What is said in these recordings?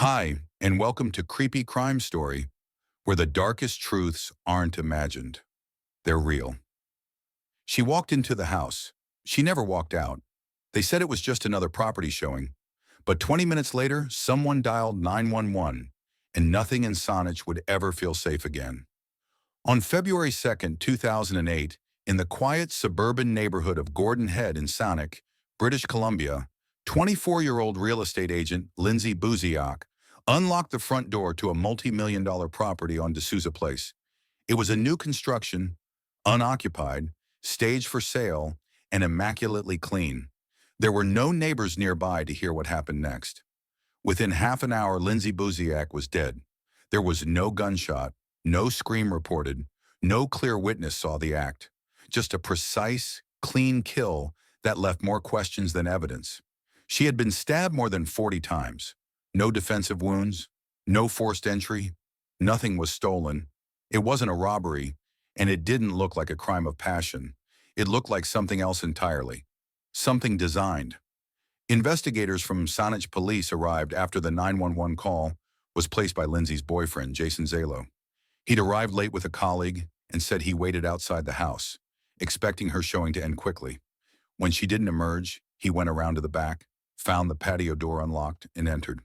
Hi, and welcome to Creepy Crime Story, where the darkest truths aren't imagined. They're real. She walked into the house. She never walked out. They said it was just another property showing. But 20 minutes later, someone dialed 911, and nothing in Saanich would ever feel safe again. On February 2nd, 2008, in the quiet suburban neighborhood of Gordon Head in Saanich, British Columbia, 24-year-old real estate agent Lindsay unlocked the front door to a multi-million-dollar property on D'Souza Place. It was a new construction, unoccupied, staged for sale, and immaculately clean. There were no neighbors nearby to hear what happened next. Within half an hour, Lindsay Buziak was dead. There was no gunshot, no scream reported, no clear witness saw the act. Just a precise, clean kill that left more questions than evidence. She had been stabbed more than 40 times. No defensive wounds, no forced entry, nothing was stolen. It wasn't a robbery, and it didn't look like a crime of passion. It looked like something else entirely. Something designed. Investigators from Saanich police arrived after the 911 call was placed by Lindsay's boyfriend, Jason Zalo. He'd arrived late with a colleague and said he waited outside the house, expecting her showing to end quickly. When she didn't emerge, he went around to the back, found the patio door unlocked, and entered.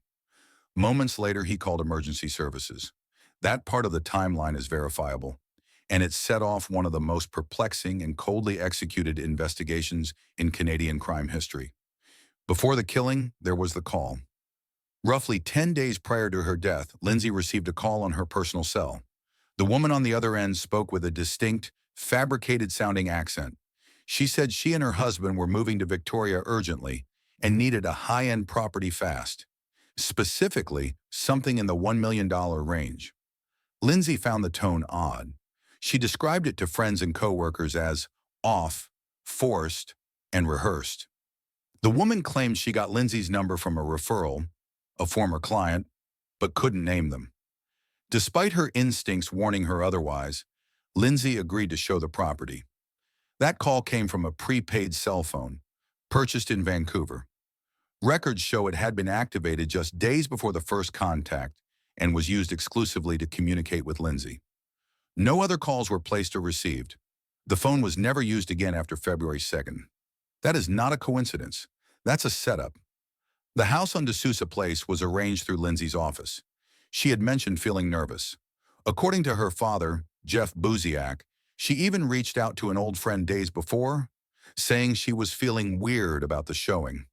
Moments later, he called emergency services. That part of the timeline is verifiable, and it set off one of the most perplexing and coldly executed investigations in Canadian crime history. Before the killing, there was the call. Roughly 10 days prior to her death, Lindsay received a call on her personal cell. The woman on the other end spoke with a distinct, fabricated-sounding accent. She said she and her husband were moving to Victoria urgently and needed a high-end property fast. Specifically, something in the $1 million range. Lindsay found the tone odd. She described it to friends and coworkers as off, forced, and rehearsed. The woman claimed she got Lindsay's number from a referral, a former client, but couldn't name them. Despite her instincts warning her otherwise, Lindsay agreed to show the property. That call came from a prepaid cell phone, purchased in Vancouver. Records show it had been activated just days before the first contact and was used exclusively to communicate with Lindsay. No other calls were placed or received. The phone was never used again after February 2nd. That is not a coincidence. That's a setup. The house on D'Souza Place was arranged through Lindsay's office. She had mentioned feeling nervous. According to her father, Jeff Buziak, she even reached out to an old friend days before, saying she was feeling weird about the showing.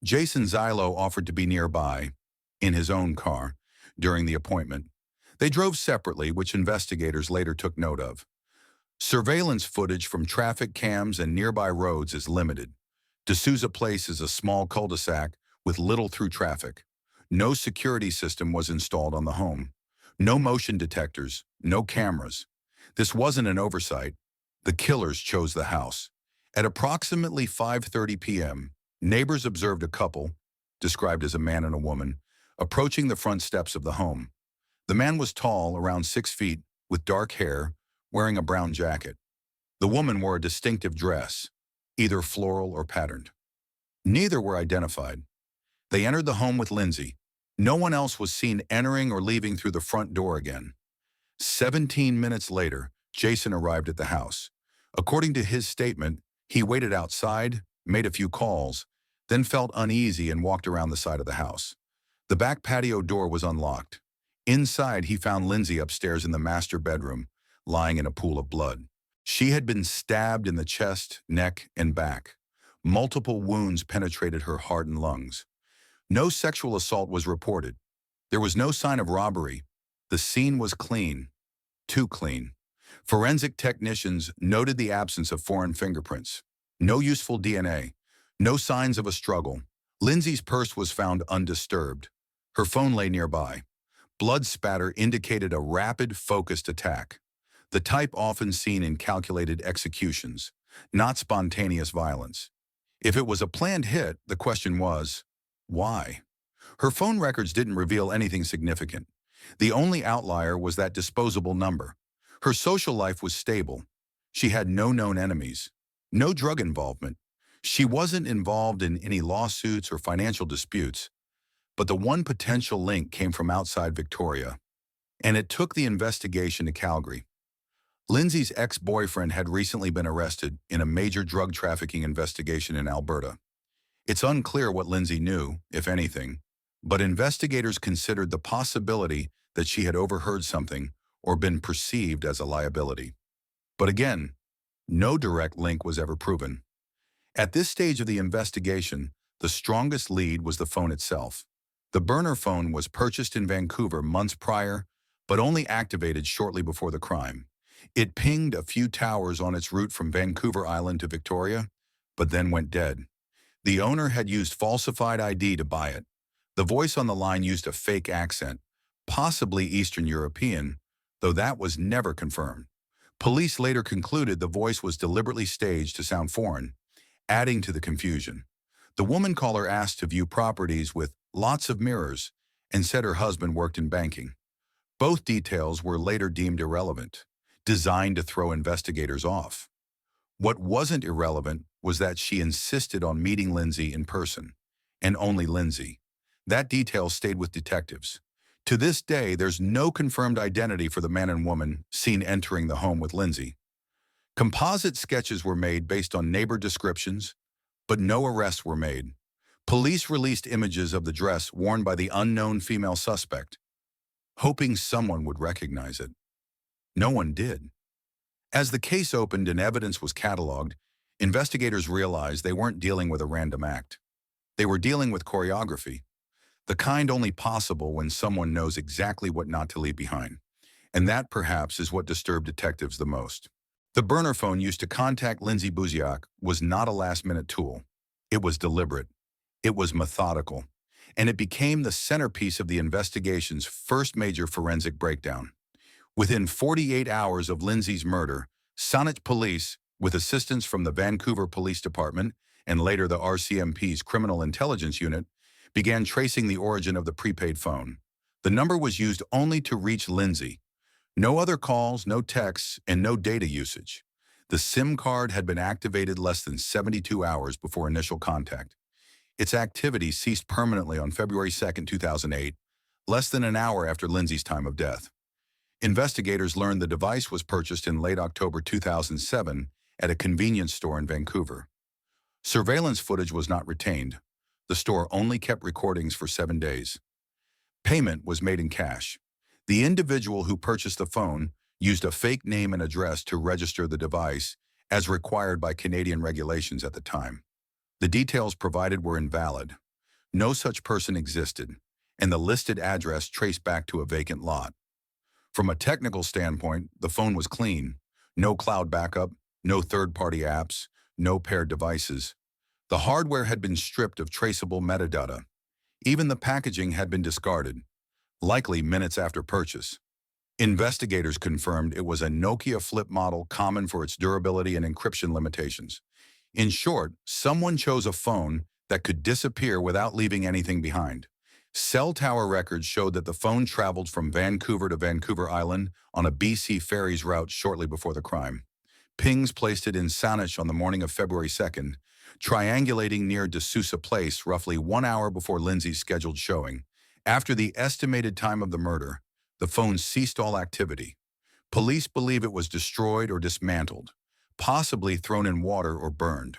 Jason Zilo offered to be nearby, in his own car, during the appointment. They drove separately, which investigators later took note of. Surveillance footage from traffic cams and nearby roads is limited. D'Souza Place is a small cul-de-sac with little through traffic. No security system was installed on the home. No motion detectors, no cameras. This wasn't an oversight. The killers chose the house. At approximately 5:30 p.m., neighbors observed a couple, described as a man and a woman, approaching the front steps of the home. The man was tall, around 6 feet, with dark hair, wearing a brown jacket. The woman wore a distinctive dress, either floral or patterned. Neither were identified. They entered the home with Lindsay. No one else was seen entering or leaving through the front door again. 17 minutes later, Jason arrived at the house. According to his statement, he waited outside, made a few calls, then felt uneasy and walked around the side of the house. The back patio door was unlocked. Inside, he found Lindsay upstairs in the master bedroom, lying in a pool of blood. She had been stabbed in the chest, neck, and back. Multiple wounds penetrated her heart and lungs. No sexual assault was reported. There was no sign of robbery. The scene was clean. Too clean. Forensic technicians noted the absence of foreign fingerprints. No useful DNA. No signs of a struggle. Lindsay's purse was found undisturbed. Her phone lay nearby. Blood spatter indicated a rapid, focused attack. The type often seen in calculated executions, not spontaneous violence. If it was a planned hit, the question was, why? Her phone records didn't reveal anything significant. The only outlier was that disposable number. Her social life was stable. She had no known enemies, no drug involvement. She wasn't involved in any lawsuits or financial disputes. But the one potential link came from outside Victoria, and it took the investigation to Calgary. Lindsay's ex-boyfriend had recently been arrested in a major drug trafficking investigation in Alberta. It's unclear what Lindsay knew, if anything, but investigators considered the possibility that she had overheard something or been perceived as a liability. But again, no direct link was ever proven. At this stage of the investigation, the strongest lead was the phone itself. The burner phone was purchased in Vancouver months prior, but only activated shortly before the crime. It pinged a few towers on its route from Vancouver Island to Victoria, but then went dead. The owner had used falsified ID to buy it. The voice on the line used a fake accent, possibly Eastern European, though that was never confirmed. Police later concluded the voice was deliberately staged to sound foreign, adding to the confusion. The woman caller asked to view properties with lots of mirrors and said her husband worked in banking. Both details were later deemed irrelevant, designed to throw investigators off. What wasn't irrelevant was that she insisted on meeting Lindsay in person, and only Lindsay. That detail stayed with detectives. To this day, there's no confirmed identity for the man and woman seen entering the home with Lindsay. Composite sketches were made based on neighbor descriptions, but no arrests were made. Police released images of the dress worn by the unknown female suspect, hoping someone would recognize it. No one did. As the case opened and evidence was cataloged, investigators realized they weren't dealing with a random act. They were dealing with choreography, the kind only possible when someone knows exactly what not to leave behind. And that, perhaps, is what disturbed detectives the most. The burner phone used to contact Lindsay Buziak was not a last-minute tool. It was deliberate. It was methodical. And it became the centerpiece of the investigation's first major forensic breakdown. Within 48 hours of Lindsay's murder, Saanich Police, with assistance from the Vancouver Police Department and later the RCMP's Criminal Intelligence Unit, began tracing the origin of the prepaid phone. The number was used only to reach Lindsay. No other calls, no texts, and no data usage. The SIM card had been activated less than 72 hours before initial contact. Its activity ceased permanently on February 2, 2008, less than an hour after Lindsay's time of death. Investigators learned the device was purchased in late October 2007 at a convenience store in Vancouver. Surveillance footage was not retained. The store only kept recordings for 7 days. Payment was made in cash. The individual who purchased the phone used a fake name and address to register the device, as required by Canadian regulations at the time. The details provided were invalid. No such person existed, and the listed address traced back to a vacant lot. From a technical standpoint, the phone was clean. No cloud backup, no third-party apps, no paired devices. The hardware had been stripped of traceable metadata. Even the packaging had been discarded, likely minutes after purchase. Investigators confirmed it was a Nokia flip model common for its durability and encryption limitations. In short, someone chose a phone that could disappear without leaving anything behind. Cell tower records showed that the phone traveled from Vancouver to Vancouver Island on a BC Ferries route shortly before the crime. Pings placed it in Saanich on the morning of February 2nd, triangulating near De Sousa Place roughly 1 hour before Lindsay's scheduled showing. After the estimated time of the murder, the phone ceased all activity. Police believe it was destroyed or dismantled, possibly thrown in water or burned.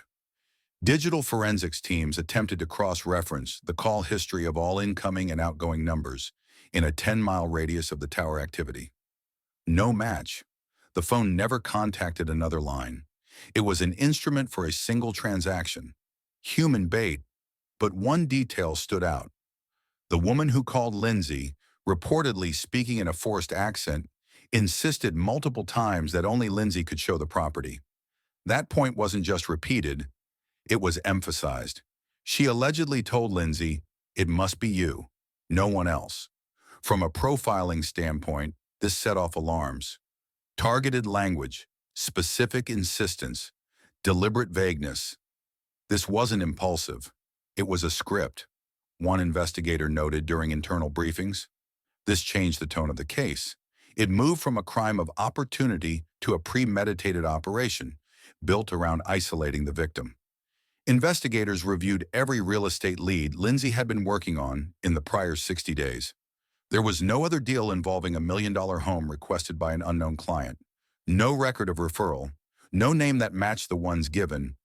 Digital forensics teams attempted to cross-reference the call history of all incoming and outgoing numbers in a 10-mile radius of the tower activity. No match. The phone never contacted another line. It was an instrument for a single transaction. Human bait, but one detail stood out. The woman who called Lindsay, reportedly speaking in a forced accent, insisted multiple times that only Lindsay could show the property. That point wasn't just repeated, it was emphasized. She allegedly told Lindsay, "It must be you, no one else." From a profiling standpoint, this set off alarms. Targeted language, specific insistence, deliberate vagueness. This wasn't impulsive. It was a script, one investigator noted during internal briefings. This changed the tone of the case. It moved from a crime of opportunity to a premeditated operation, built around isolating the victim. Investigators reviewed every real estate lead Lindsay had been working on in the prior 60 days. There was no other deal involving a $1 million home requested by an unknown client. No record of referral. No name that matched the ones given.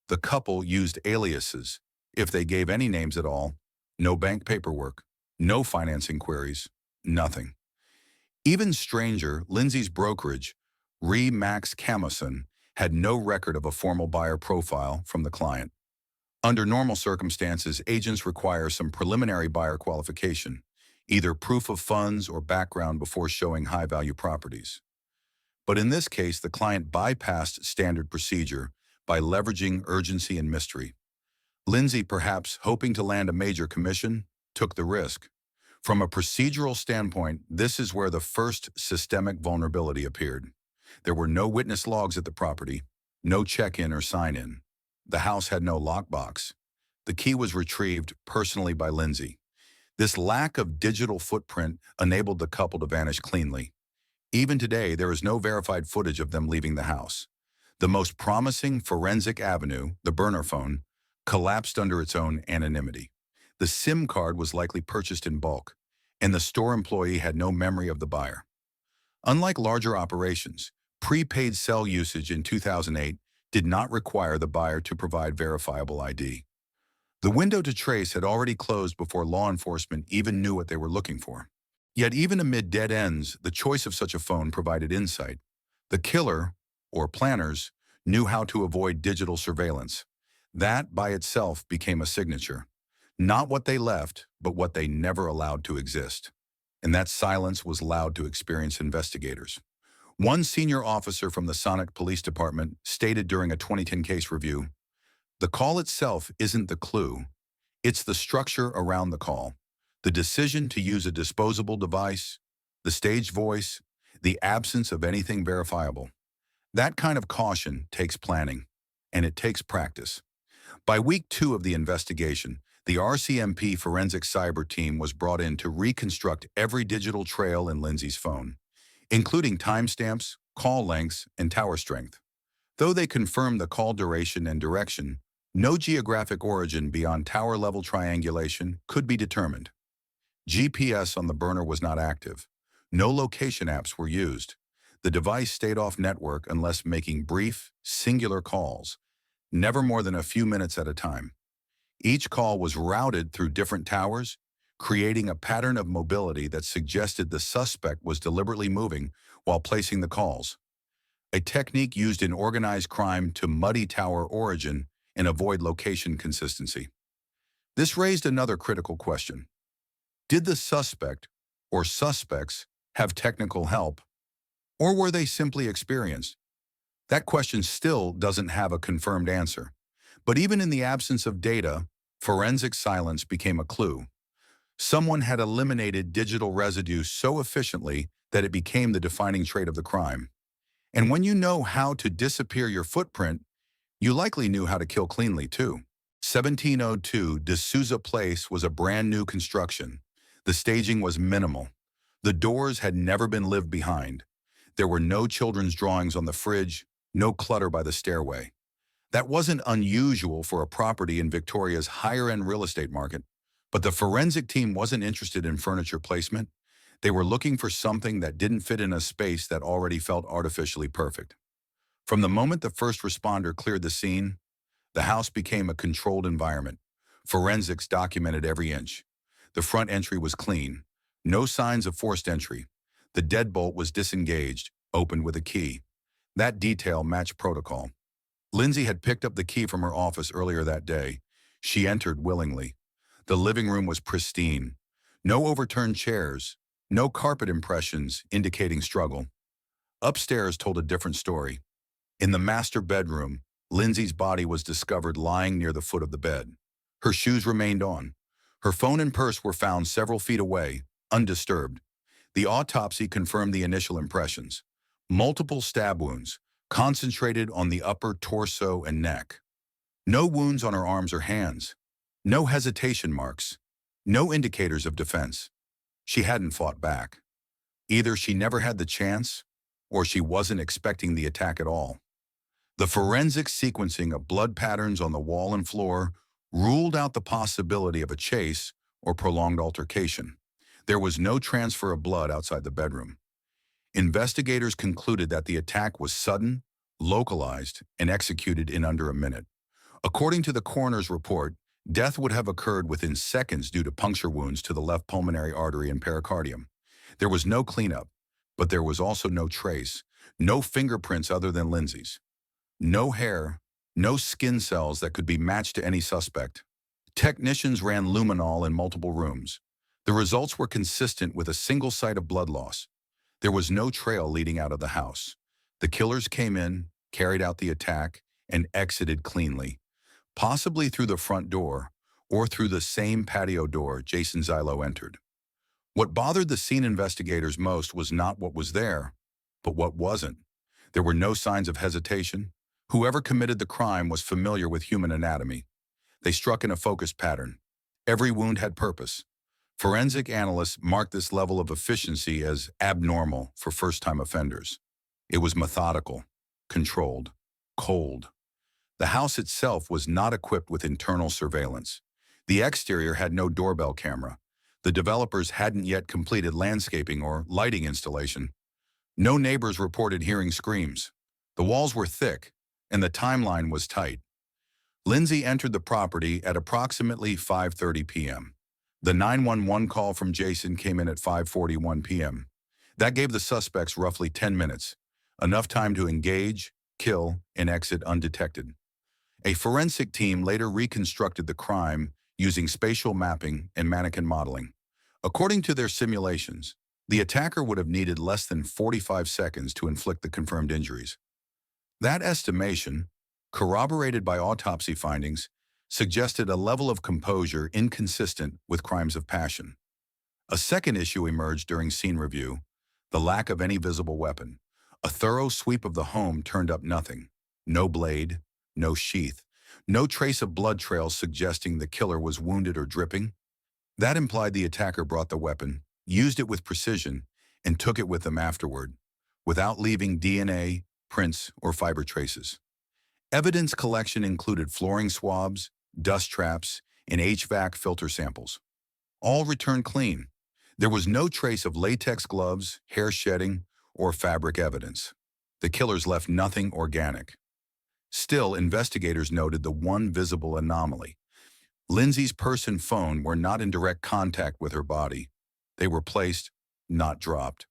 The couple used aliases, if they gave any names at all. No bank paperwork. No financing queries. Nothing. Even stranger, Lindsay's brokerage, Max Camuson, had no record of a formal buyer profile from the client. Under normal circumstances, agents require some preliminary buyer qualification, either proof of funds or background before showing high-value properties. But in this case, the client bypassed standard procedure by leveraging urgency and mystery. Lindsay, perhaps hoping to land a major commission, took the risk. From a procedural standpoint, this is where the first systemic vulnerability appeared. There were no witness logs at the property, no check-in or sign-in. The house had no lockbox. The key was retrieved personally by Lindsay. This lack of digital footprint enabled the couple to vanish cleanly. Even today, there is no verified footage of them leaving the house. The most promising forensic avenue, the burner phone, collapsed under its own anonymity. The SIM card was likely purchased in bulk, and the store employee had no memory of the buyer. Unlike larger operations, prepaid cell usage in 2008 did not require the buyer to provide verifiable ID. The window to trace had already closed before law enforcement even knew what they were looking for. Yet even amid dead ends, the choice of such a phone provided insight. The killer, or planners, knew how to avoid digital surveillance. That by itself became a signature. Not what they left, but what they never allowed to exist. And that silence was loud to experienced investigators. One senior officer from the Sonic Police Department stated during a 2010 case review, "The call itself isn't the clue. It's the structure around the call. The decision to use a disposable device, the staged voice, the absence of anything verifiable. That kind of caution takes planning, and it takes practice." By week 2 of the investigation, the RCMP forensic cyber team was brought in to reconstruct every digital trail in Lindsay's phone, including timestamps, call lengths, and tower strength. Though they confirmed the call duration and direction, no geographic origin beyond tower-level triangulation could be determined. GPS on the burner was not active. No location apps were used. The device stayed off network unless making brief, singular calls, never more than a few minutes at a time. Each call was routed through different towers, creating a pattern of mobility that suggested the suspect was deliberately moving while placing the calls, a technique used in organized crime to muddy tower origin and avoid location consistency. This raised another critical question. Did the suspect, or suspects, have technical help, or were they simply experienced? That question still doesn't have a confirmed answer. But even in the absence of data, forensic silence became a clue. Someone had eliminated digital residue so efficiently that it became the defining trait of the crime. And when you know how to disappear your footprint, you likely knew how to kill cleanly too. 1702 De Souza Place was a brand new construction. The staging was minimal. The doors had never been lived behind. There were no children's drawings on the fridge, no clutter by the stairway. That wasn't unusual for a property in Victoria's higher-end real estate market, but the forensic team wasn't interested in furniture placement. They were looking for something that didn't fit in a space that already felt artificially perfect. From the moment the first responder cleared the scene, the house became a controlled environment. Forensics documented every inch. The front entry was clean. No signs of forced entry. The deadbolt was disengaged, opened with a key. That detail matched protocol. Lindsay had picked up the key from her office earlier that day. She entered willingly. The living room was pristine. No overturned chairs, no carpet impressions indicating struggle. Upstairs told a different story. In the master bedroom, Lindsay's body was discovered lying near the foot of the bed. Her shoes remained on. Her phone and purse were found several feet away, undisturbed. The autopsy confirmed the initial impressions. Multiple stab wounds, concentrated on the upper torso and neck. No wounds on her arms or hands. No hesitation marks. No indicators of defense. She hadn't fought back. Either she never had the chance, or she wasn't expecting the attack at all. The forensic sequencing of blood patterns on the wall and floor ruled out the possibility of a chase or prolonged altercation. There was no transfer of blood outside the bedroom. Investigators concluded that the attack was sudden, localized, and executed in under a minute. According to the coroner's report, death would have occurred within seconds due to puncture wounds to the left pulmonary artery and pericardium. There was no cleanup, but there was also no trace, no fingerprints other than Lindsay's. No hair, no skin cells that could be matched to any suspect. Technicians ran luminol in multiple rooms. The results were consistent with a single site of blood loss. There was no trail leading out of the house. The killers came in, carried out the attack, and exited cleanly, possibly through the front door or through the same patio door Jason Zylo entered. What bothered the scene investigators most was not what was there, but what wasn't. There were no signs of hesitation. Whoever committed the crime was familiar with human anatomy. They struck in a focused pattern. Every wound had purpose. Forensic analysts marked this level of efficiency as abnormal for first-time offenders. It was methodical, controlled, cold. The house itself was not equipped with internal surveillance. The exterior had no doorbell camera. The developers hadn't yet completed landscaping or lighting installation. No neighbors reported hearing screams. The walls were thick, and the timeline was tight. Lindsay entered the property at approximately 5:30 p.m. The 911 call from Jason came in at 5:41 p.m. That gave the suspects roughly 10 minutes, enough time to engage, kill, and exit undetected. A forensic team later reconstructed the crime using spatial mapping and mannequin modeling. According to their simulations, the attacker would have needed less than 45 seconds to inflict the confirmed injuries. That estimation, corroborated by autopsy findings, suggested a level of composure inconsistent with crimes of passion. A second issue emerged during scene review: the lack of any visible weapon. A thorough sweep of the home turned up nothing. No blade, no sheath, no trace of blood trails suggesting the killer was wounded or dripping. That implied the attacker brought the weapon, used it with precision, and took it with them afterward, without leaving DNA, prints, or fiber traces. Evidence collection included flooring swabs, dust traps, and HVAC filter samples. All returned clean. There was no trace of latex gloves, hair shedding, or fabric evidence. The killers left nothing organic. Still, investigators noted the one visible anomaly. Lindsay's purse and phone were not in direct contact with her body. They were placed, not dropped.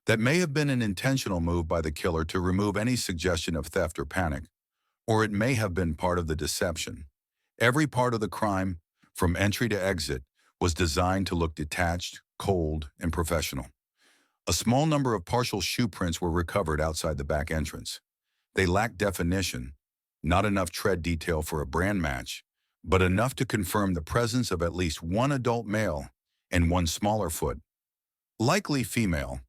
That may have been an intentional move by the killer to remove any suggestion of theft or panic, or it may have been part of the deception. Every part of the crime, from entry to exit, was designed to look detached, cold, and professional. A small number of partial shoe prints were recovered outside the back entrance. They lacked definition, not enough tread detail for a brand match, but enough to confirm the presence of at least one adult male and one smaller foot, likely female,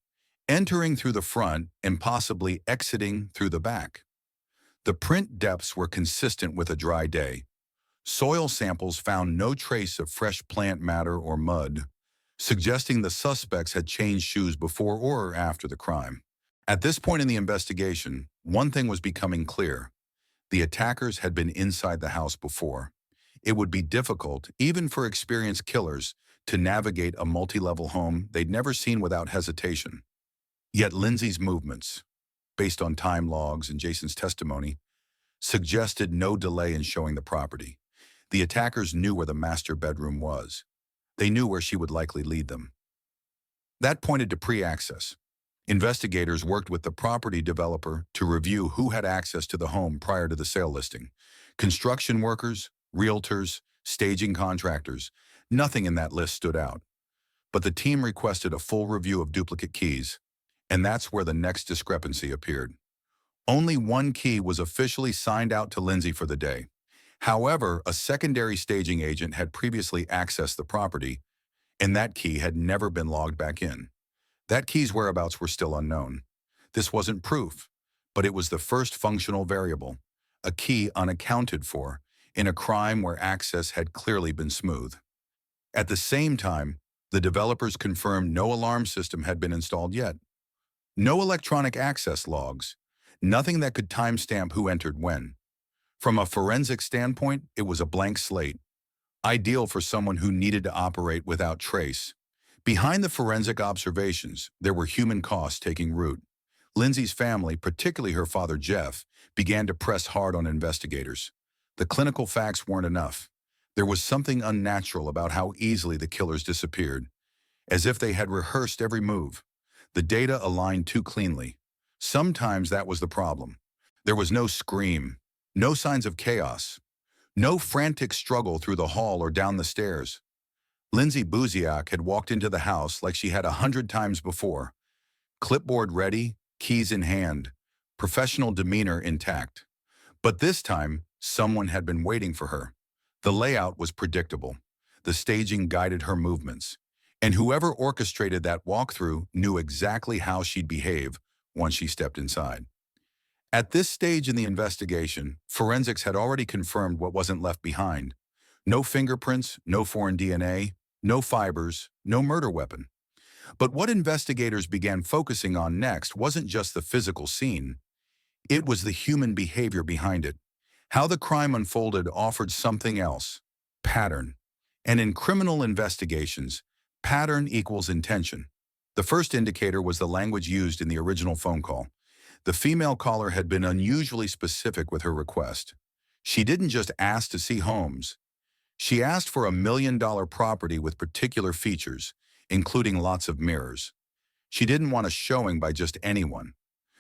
entering through the front and possibly exiting through the back. The print depths were consistent with a dry day. Soil samples found no trace of fresh plant matter or mud, suggesting the suspects had changed shoes before or after the crime. At this point in the investigation, one thing was becoming clear. The attackers had been inside the house before. It would be difficult, even for experienced killers, to navigate a multi-level home they'd never seen without hesitation. Yet Lindsay's movements, based on time logs and Jason's testimony, suggested no delay in showing the property. The attackers knew where the master bedroom was. They knew where she would likely lead them. That pointed to pre-access. Investigators worked with the property developer to review who had access to the home prior to the sale listing. Construction workers, realtors, staging contractors, nothing in that list stood out. But the team requested a full review of duplicate keys, and that's where the next discrepancy appeared. Only one key was officially signed out to Lindsay for the day. However, a secondary staging agent had previously accessed the property, and that key had never been logged back in. That key's whereabouts were still unknown. This wasn't proof, but it was the first functional variable, a key unaccounted for, in a crime where access had clearly been smooth. At the same time, the developers confirmed no alarm system had been installed yet. No electronic access logs, Nothing that could timestamp who entered when. From a forensic standpoint, it was a blank slate, ideal for someone who needed to operate without trace. Behind the forensic observations, there were human costs taking root. Lindsay's family, particularly her father Jeff, began to press hard on investigators. The clinical facts weren't enough. There was something unnatural about how easily the killers disappeared, as if they had rehearsed every move. The data aligned too cleanly. Sometimes that was the problem. There was no scream, no signs of chaos, no frantic struggle through the hall or down the stairs. Lindsay Buziak had walked into the house like she had 100 times before, clipboard ready, keys in hand, professional demeanor intact. But this time, someone had been waiting for her. The layout was predictable. The staging guided her movements. And whoever orchestrated that walkthrough knew exactly how she'd behave once she stepped inside. At this stage in the investigation, forensics had already confirmed what wasn't left behind. No fingerprints, no foreign DNA, no fibers, no murder weapon. But what investigators began focusing on next wasn't just the physical scene. It was the human behavior behind it. How the crime unfolded offered something else: pattern. And in criminal investigations, pattern equals intention. The first indicator was the language used in the original phone call. The female caller had been unusually specific with her request. She didn't just ask to see homes. She asked for $1 million property with particular features, including lots of mirrors. She didn't want a showing by just anyone.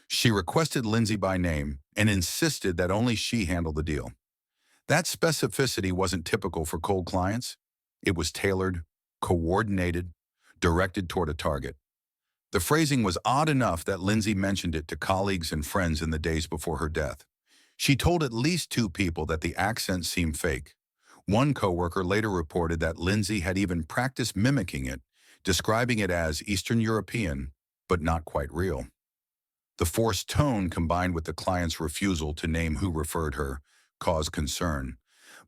She requested Lindsay by name and insisted that only she handle the deal. That specificity wasn't typical for cold clients. It was tailored, coordinated, directed toward a target. The phrasing was odd enough that Lindsay mentioned it to colleagues and friends in the days before her death. She told at least 2 people that the accent seemed fake. One coworker later reported that Lindsay had even practiced mimicking it, describing it as Eastern European, but not quite real. The forced tone combined with the client's refusal to name who referred her caused concern,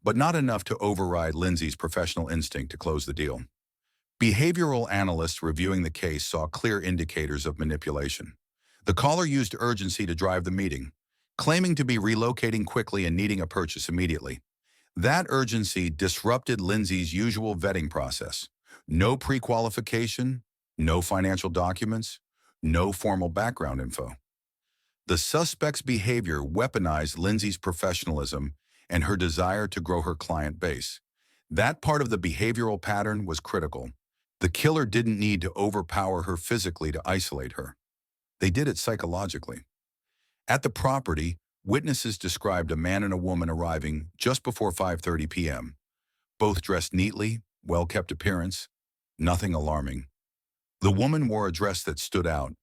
but not enough to override Lindsay's professional instinct to close the deal. Behavioral analysts reviewing the case saw clear indicators of manipulation. The caller used urgency to drive the meeting, claiming to be relocating quickly and needing a purchase immediately. That urgency disrupted Lindsay's usual vetting process. No pre-qualification, no financial documents, no formal background info. The suspect's behavior weaponized Lindsay's professionalism and her desire to grow her client base. That part of the behavioral pattern was critical. The killer didn't need to overpower her physically to isolate her. They did it psychologically. At the property, witnesses described a man and a woman arriving just before 5:30 p.m. Both dressed neatly, well-kept appearance, nothing alarming. The woman wore a dress that stood out.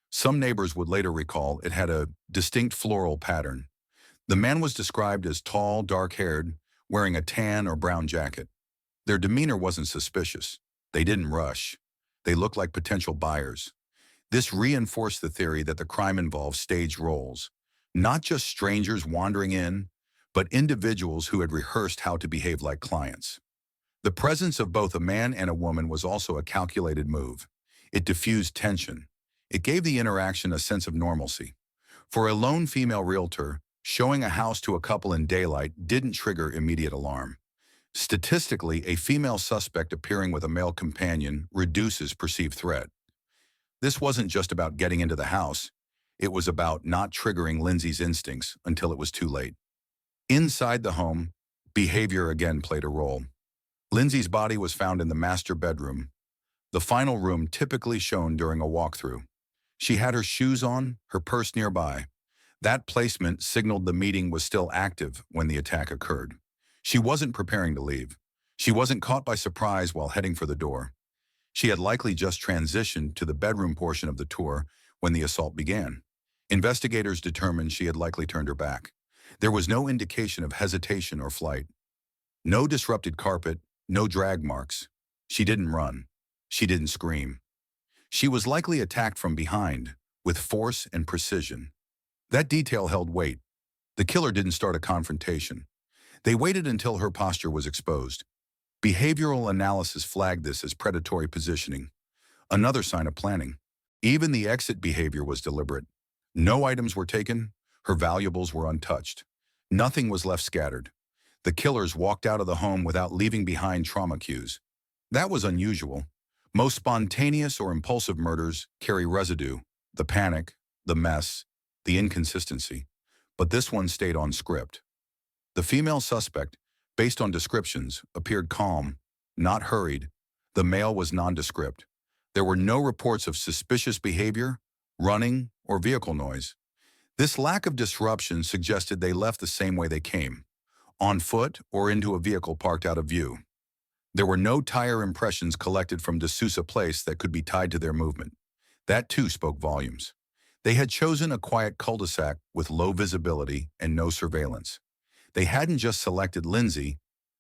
Some neighbors would later recall it had a distinct floral pattern. The man was described as tall, dark-haired, wearing a tan or brown jacket. Their demeanor wasn't suspicious. They didn't rush. They looked like potential buyers. This reinforced the theory that the crime involved staged roles, not just strangers wandering in, but individuals who had rehearsed how to behave like clients. The presence of both a man and a woman was also a calculated move. It diffused tension. It gave the interaction a sense of normalcy. For a lone female realtor, showing a house to a couple in daylight didn't trigger immediate alarm. Statistically, a female suspect appearing with a male companion reduces perceived threat. This wasn't just about getting into the house. It was about not triggering Lindsay's instincts until it was too late. Inside the home, behavior again played a role. Lindsay's body was found in the master bedroom, the final room typically shown during a walkthrough. She had her shoes on, her purse nearby. That placement signaled the meeting was still active when the attack occurred. She wasn't preparing to leave. She wasn't caught by surprise while heading for the door. She had likely just transitioned to the bedroom portion of the tour when the assault began. Investigators determined she had likely turned her back. There was no indication of hesitation or flight. No disrupted carpet, no drag marks. She didn't run. She didn't scream. She was likely attacked from behind, with force and precision. That detail held weight. The killer didn't start a confrontation. They waited until her posture was exposed. Behavioral analysis flagged this as predatory positioning, another sign of planning. Even the exit behavior was deliberate. No items were taken, her valuables were untouched. Nothing was left scattered. The killers walked out of the home without leaving behind trauma cues. That was unusual. Most spontaneous or impulsive murders carry residue, the panic, the mess, the inconsistency. But this one stayed on script. The female suspect, based on descriptions, appeared calm, not hurried. The male was nondescript. There were no reports of suspicious behavior, running, or vehicle noise. This lack of disruption suggested they left the same way they came, on foot or into a vehicle parked out of view. There were no tire impressions collected from D'Souza Place that could be tied to their movement. That too spoke volumes. They had chosen a quiet cul-de-sac with low visibility and no surveillance. They hadn't just selected Lindsay,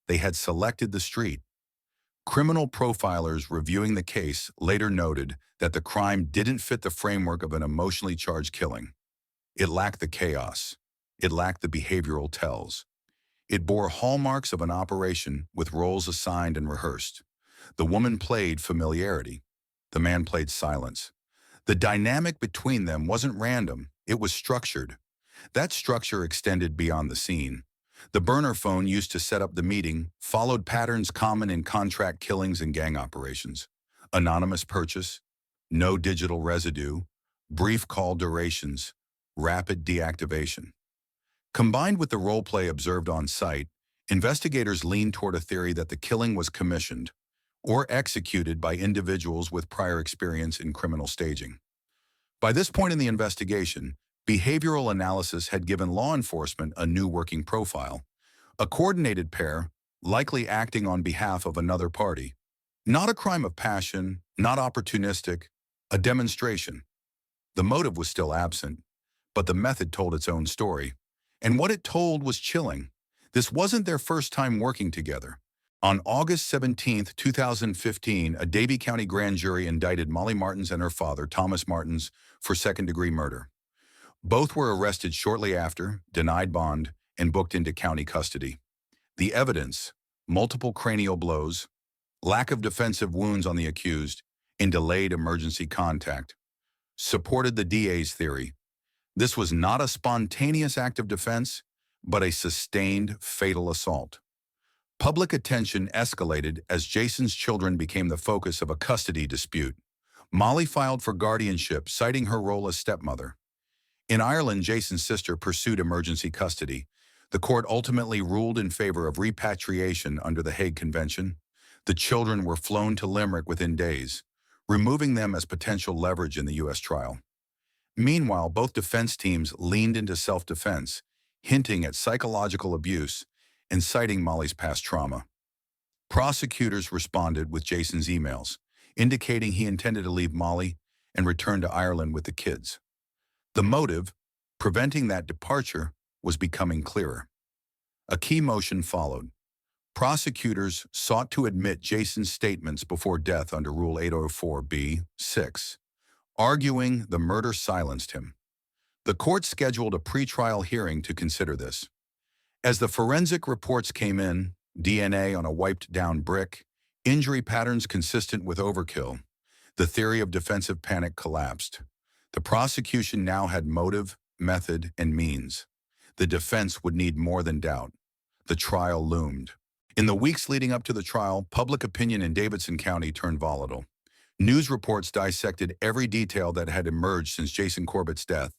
they had selected the street. Criminal profilers reviewing the case later noted that the crime didn't fit the framework of an emotionally charged killing. It lacked the chaos. It lacked the behavioral tells. It bore hallmarks of an operation with roles assigned and rehearsed. The woman played familiarity. The man played silence. The dynamic between them wasn't random, it was structured. That structure extended beyond the scene. The burner phone used to set up the meeting followed patterns common in contract killings and gang operations. Anonymous purchase, no digital residue, brief call durations, rapid deactivation. Combined with the role play observed on site, investigators leaned toward a theory that the killing was commissioned or executed by individuals with prior experience in criminal staging. By this point in the investigation, behavioral analysis had given law enforcement a new working profile, a coordinated pair, likely acting on behalf of another party. Not a crime of passion, not opportunistic, a demonstration. The motive was still absent, but the method told its own story. And what it told was chilling. This wasn't their first time working together. On August 17, 2015, a Davie County grand jury indicted Molly Martins and her father, Thomas Martins, for second-degree murder. Both were arrested shortly after, denied bond, and booked into county custody. The evidence, multiple cranial blows, lack of defensive wounds on the accused, and delayed emergency contact, supported the DA's theory. This was not a spontaneous act of defense, but a sustained, fatal assault. Public attention escalated as Jason's children became the focus of a custody dispute. Molly filed for guardianship, citing her role as stepmother. In Ireland, Jason's sister pursued emergency custody. The court ultimately ruled in favor of repatriation under the Hague Convention. The children were flown to Limerick within days, removing them as potential leverage in the U.S. trial. Meanwhile, both defense teams leaned into self-defense, hinting at psychological abuse and citing Molly's past trauma. Prosecutors responded with Jason's emails, indicating he intended to leave Molly and return to Ireland with the kids. The motive, preventing that departure, was becoming clearer. A key motion followed. Prosecutors sought to admit Jason's statements before death under Rule 804b-6, arguing the murder silenced him. The court scheduled a pretrial hearing to consider this. As the forensic reports came in, DNA on a wiped-down brick, injury patterns consistent with overkill, the theory of defensive panic collapsed. The prosecution now had motive, method, and means. The defense would need more than doubt. The trial loomed. In the weeks leading up to the trial, public opinion in Davidson County turned volatile. News reports dissected every detail that had emerged since Jason Corbett's death.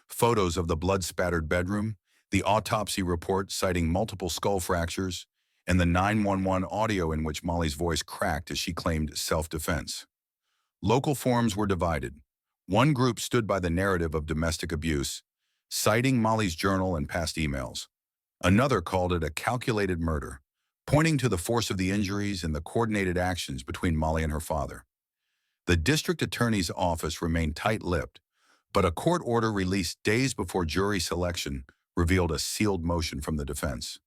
Photos of the blood-spattered bedroom, the autopsy report citing multiple skull fractures, and the 911 audio in which Molly's voice cracked as she claimed self-defense. Local forums were divided. One group stood by the narrative of domestic abuse, citing Molly's journal and past emails. Another called it a calculated murder, pointing to the force of the injuries and the coordinated actions between Molly and her father. The district attorney's office remained tight-lipped, but a court order released days before jury selection revealed a sealed motion from the defense.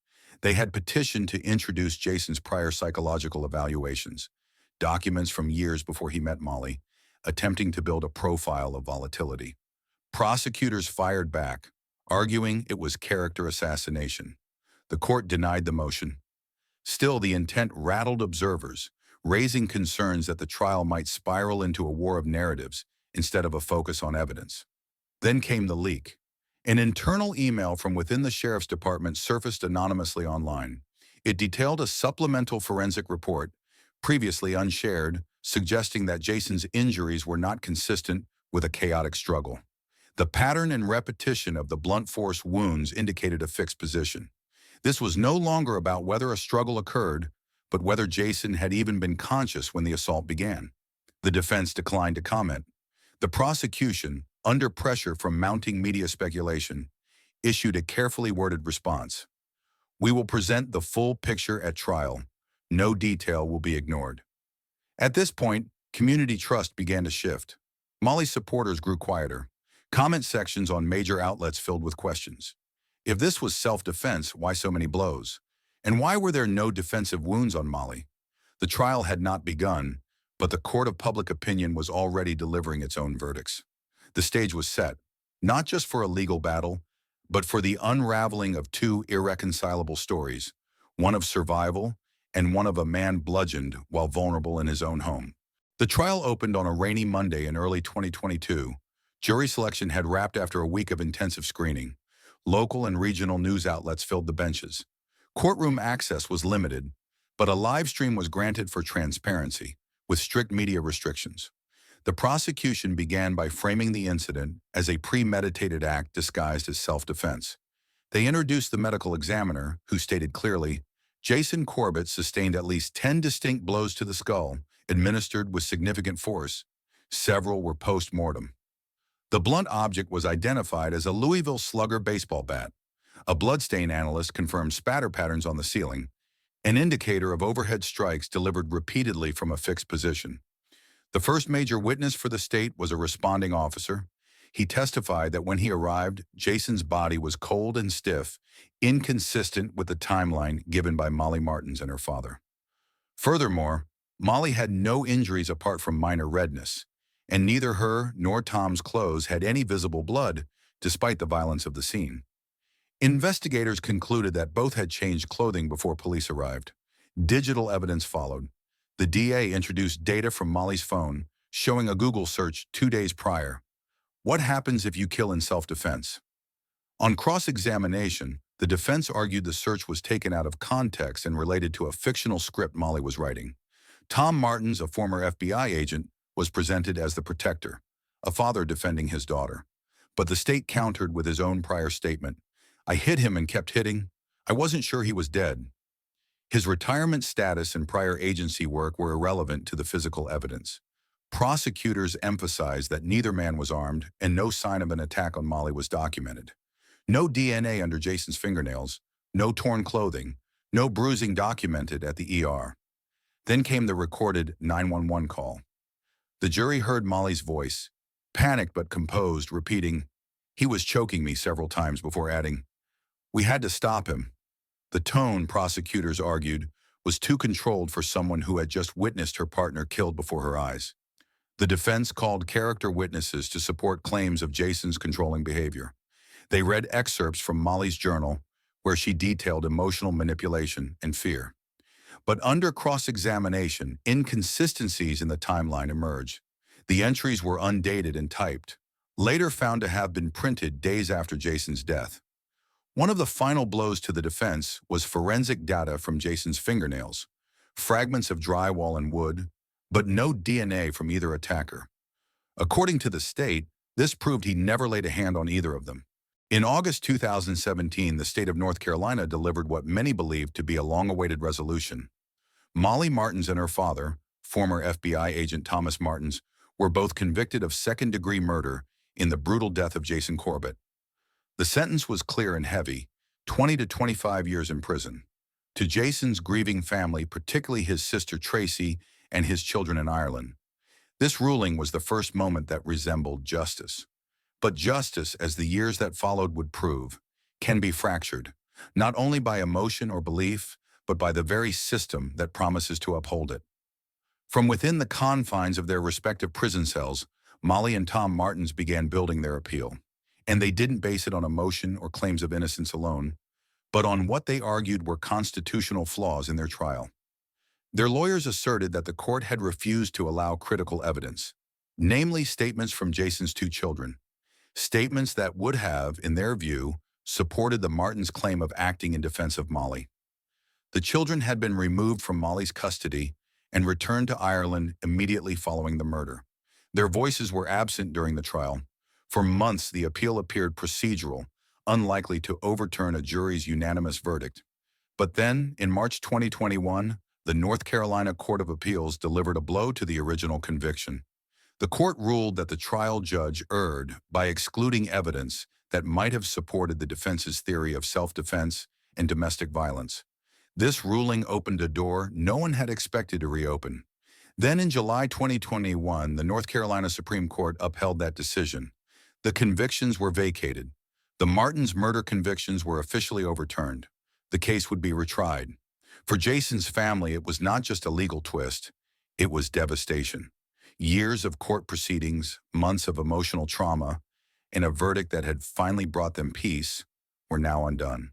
They had petitioned to introduce Jason's prior psychological evaluations, documents from years before he met Molly, attempting to build a profile of volatility. Prosecutors fired back, arguing it was character assassination. The court denied the motion. Still, the intent rattled observers, raising concerns that the trial might spiral into a war of narratives instead of a focus on evidence. Then came the leak. An internal email from within the sheriff's department surfaced anonymously online. It detailed a supplemental forensic report, previously unshared, suggesting that Jason's injuries were not consistent with a chaotic struggle. The pattern and repetition of the blunt force wounds indicated a fixed position. This was no longer about whether a struggle occurred, but whether Jason had even been conscious when the assault began. The defense declined to comment. The prosecution, under pressure from mounting media speculation, issued a carefully worded response. "We will present the full picture at trial. No detail will be ignored." At this point, community trust began to shift. Molly's supporters grew quieter. Comment sections on major outlets filled with questions. If this was self-defense, why so many blows? And why were there no defensive wounds on Molly? The trial had not begun, but the court of public opinion was already delivering its own verdicts. The stage was set, not just for a legal battle, but for the unraveling of two irreconcilable stories, one of survival and one of a man bludgeoned while vulnerable in his own home. The trial opened on a rainy Monday in early 2022. Jury selection had wrapped after a week of intensive screening. Local and regional news outlets filled the benches. Courtroom access was limited, but a live stream was granted for transparency, with strict media restrictions. The prosecution began by framing the incident as a premeditated act disguised as self-defense. They introduced the medical examiner, who stated clearly, Jason Corbett sustained at least 10 distinct blows to the skull, administered with significant force. Several were post-mortem. The blunt object was identified as a Louisville Slugger baseball bat. A bloodstain analyst confirmed spatter patterns on the ceiling, an indicator of overhead strikes delivered repeatedly from a fixed position. The first major witness for the state was a responding officer. He testified that when he arrived, Jason's body was cold and stiff, inconsistent with the timeline given by Molly Martins and her father. Furthermore, Molly had no injuries apart from minor redness, and neither her nor Tom's clothes had any visible blood, despite the violence of the scene. Investigators concluded that both had changed clothing before police arrived. Digital evidence followed. The DA introduced data from Molly's phone, showing a Google search 2 days prior. What happens if you kill in self-defense? On cross-examination, the defense argued the search was taken out of context and related to a fictional script Molly was writing. Tom Martins, a former FBI agent, was presented as the protector, a father defending his daughter. But the state countered with his own prior statement. "I hit him and kept hitting. I wasn't sure he was dead." His retirement status and prior agency work were irrelevant to the physical evidence. Prosecutors emphasized that neither man was armed and no sign of an attack on Molly was documented. No DNA under Jason's fingernails, no torn clothing, no bruising documented at the ER. Then came the recorded 911 call. The jury heard Molly's voice, panicked but composed, repeating, "He was choking me," several times before adding, "We had to stop him." The tone, prosecutors argued, was too controlled for someone who had just witnessed her partner killed before her eyes. The defense called character witnesses to support claims of Jason's controlling behavior. They read excerpts from Molly's journal, where she detailed emotional manipulation and fear. But under cross-examination, inconsistencies in the timeline emerged. The entries were undated and typed, later found to have been printed days after Jason's death. One of the final blows to the defense was forensic data from Jason's fingernails, fragments of drywall and wood, but no DNA from either attacker. According to the state, this proved he never laid a hand on either of them. In August 2017, the state of North Carolina delivered what many believed to be a long-awaited resolution. Molly Martins and her father, former FBI agent Thomas Martins, were both convicted of second-degree murder in the brutal death of Jason Corbett. The sentence was clear and heavy, 20 to 25 years in prison. To Jason's grieving family, particularly his sister Tracy and his children in Ireland, this ruling was the first moment that resembled justice. But justice, as the years that followed would prove, can be fractured, not only by emotion or belief, but by the very system that promises to uphold it. From within the confines of their respective prison cells, Molly and Tom Martins began building their appeal. And they didn't base it on emotion or claims of innocence alone, but on what they argued were constitutional flaws in their trial. Their lawyers asserted that the court had refused to allow critical evidence, namely statements from Jason's two children. statements that would have, in their view, supported the Martins' claim of acting in defense of Molly. The children had been removed from Molly's custody and returned to Ireland immediately following the murder. Their voices were absent during the trial. For months, the appeal appeared procedural, unlikely to overturn a jury's unanimous verdict. But then, in March 2021, the North Carolina Court of Appeals delivered a blow to the original conviction. The court ruled that the trial judge erred by excluding evidence that might have supported the defense's theory of self-defense and domestic violence. This ruling opened a door no one had expected to reopen. Then in July 2021, the North Carolina Supreme Court upheld that decision. The convictions were vacated. The Martins' murder convictions were officially overturned. The case would be retried. For Jason's family, it was not just a legal twist, it was devastation. Years of court proceedings, months of emotional trauma, and a verdict that had finally brought them peace were now undone.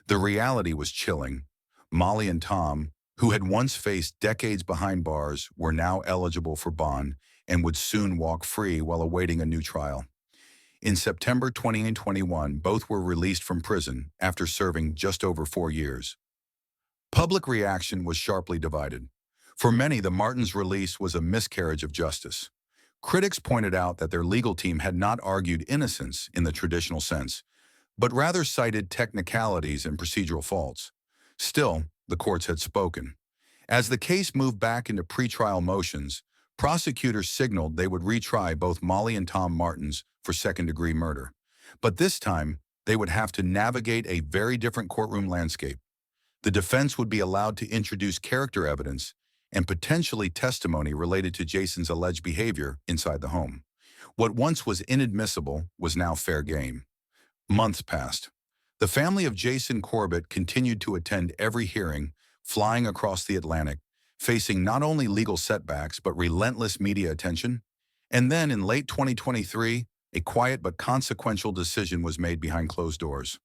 The reality was chilling. Molly and Tom, who had once faced decades behind bars, were now eligible for bond and would soon walk free while awaiting a new trial. In September 2021, both were released from prison after serving just over 4 years. Public reaction was sharply divided. For many, the Martins' release was a miscarriage of justice. Critics pointed out that their legal team had not argued innocence in the traditional sense, but rather cited technicalities and procedural faults. Still, the courts had spoken. As the case moved back into pretrial motions, prosecutors signaled they would retry both Molly and Tom Martins for second-degree murder. But this time, they would have to navigate a very different courtroom landscape. The defense would be allowed to introduce character evidence and potentially testimony related to Jason's alleged behavior inside the home. What once was inadmissible was now fair game. Months passed. The family of Jason Corbett continued to attend every hearing, flying across the Atlantic, facing not only legal setbacks but relentless media attention. And then in late 2023, a quiet but consequential decision was made behind closed doors.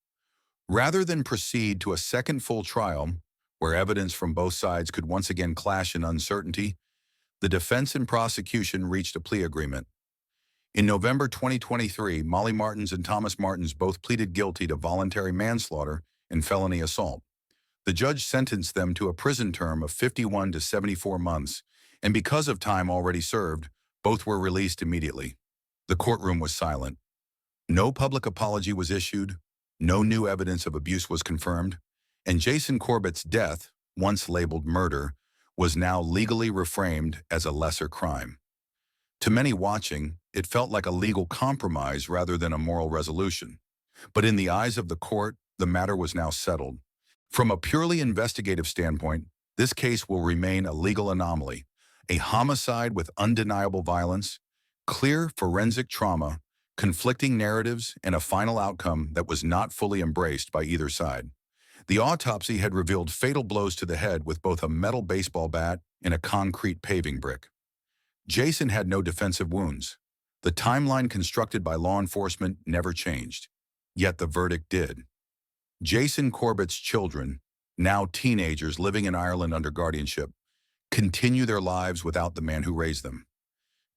Rather than proceed to a second full trial, where evidence from both sides could once again clash in uncertainty, the defense and prosecution reached a plea agreement. In November 2023, Molly Martins and Thomas Martins both pleaded guilty to voluntary manslaughter and felony assault. The judge sentenced them to a prison term of 51 to 74 months, and because of time already served, both were released immediately. The courtroom was silent. No public apology was issued, no new evidence of abuse was confirmed, and Jason Corbett's death, once labeled murder, was now legally reframed as a lesser crime. To many watching, it felt like a legal compromise rather than a moral resolution. But in the eyes of the court, the matter was now settled. From a purely investigative standpoint, this case will remain a legal anomaly, a homicide with undeniable violence, clear forensic trauma, conflicting narratives, and a final outcome that was not fully embraced by either side. The autopsy had revealed fatal blows to the head with both a metal baseball bat and a concrete paving brick. Jason had no defensive wounds. The timeline constructed by law enforcement never changed, yet the verdict did. Jason Corbett's children, now teenagers living in Ireland under guardianship, continue their lives without the man who raised them.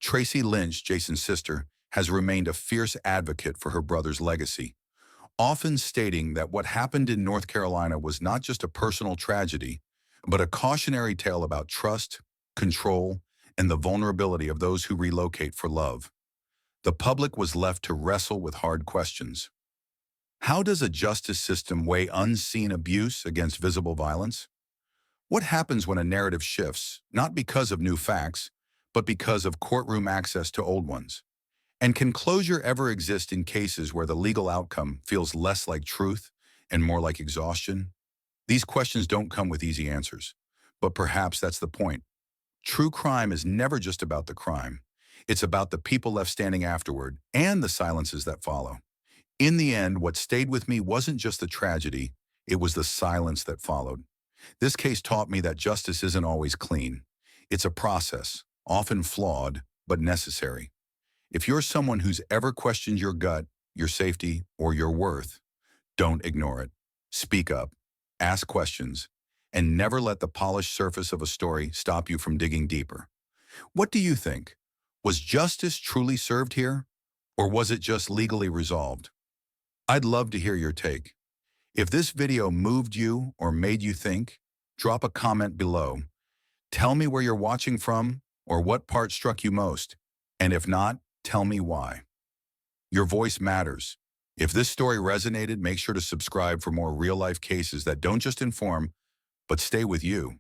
Tracy Lynch, Jason's sister, has remained a fierce advocate for her brother's legacy, often stating that what happened in North Carolina was not just a personal tragedy, but a cautionary tale about trust, control, and the vulnerability of those who relocate for love. The public was left to wrestle with hard questions. How does a justice system weigh unseen abuse against visible violence? What happens when a narrative shifts, not because of new facts, but because of courtroom access to old ones? And can closure ever exist in cases where the legal outcome feels less like truth and more like exhaustion? These questions don't come with easy answers, but perhaps that's the point. True crime is never just about the crime. It's about the people left standing afterward and the silences that follow. In the end, what stayed with me wasn't just the tragedy, it was the silence that followed. This case taught me that justice isn't always clean. It's a process, often flawed, but necessary. If you're someone who's ever questioned your gut, your safety, or your worth, don't ignore it. Speak up, ask questions, and never let the polished surface of a story stop you from digging deeper. What do you think? Was justice truly served here? Or was it just legally resolved? I'd love to hear your take. If this video moved you or made you think, drop a comment below. Tell me where you're watching from or what part struck you most. And if not, tell me why. Your voice matters. If this story resonated, make sure to subscribe for more real-life cases that don't just inform, but stay with you.